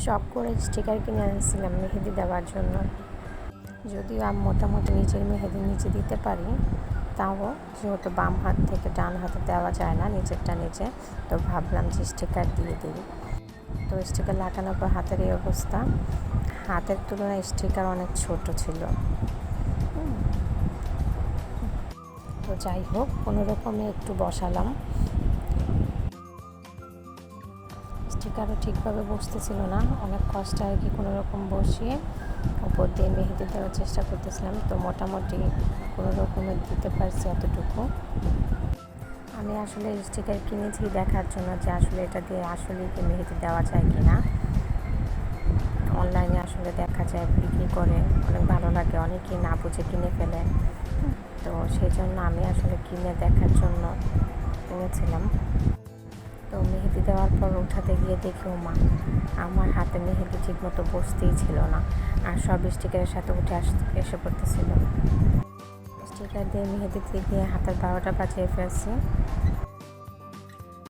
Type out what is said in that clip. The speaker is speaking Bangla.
শখ করে স্টিকার কিনে আনছিলাম মেহেদি দেওয়ার জন্য। যদিও আমি মোটামুটি নিজের মেহেদি নিজে দিতে পারি, তাও যেহেতু বাম হাত থেকে ডান হাতে দেওয়া যায় না নিজেরটা নিজে, তো ভাবলাম যে স্টিকার দিয়ে দিই। তো স্টিকার লাগানোর পর হাতের এই অবস্থা। হাতের তুলনায় স্টিকার অনেক ছোট ছিল। তো যাই হোক, কোনো রকমে একটু বসালাম। স্টিকারও ঠিকভাবে বসতেছিল না, অনেক কষ্টে আর কি কোনো রকম বসিয়ে উপর দিয়ে মেহেদি দেওয়ার চেষ্টা করতেছিলাম। তো মোটামুটি কোনো রকমে দিতে পারছি এতটুকু। আমি আসলে স্টিকার কিনেছি দেখার জন্য যে আসলে এটা দিয়ে আসলে কি মেহেদি দেওয়া যায় কি না। অনলাইনে আসলে দেখা যায় বিক্রি করে, অনেক ভালো লাগে, অনেকেই না বুঝে কিনে ফেলে। তো সেই জন্য আমি আসলে কিনে দেখার জন্য কিনেছিলাম। তো মেহেদি দেওয়ার পর উঠাতে গিয়ে দেখি মা আমার হাতে মেহেদি ঠিক মতো বসতেই ছিল না, আর সব স্টিকারের সাথে উঠে এসে পড়তেছিল। স্টিকার দিয়ে মেহেদি দিয়ে হাতের 12টা বাজিয়ে ফেলছি।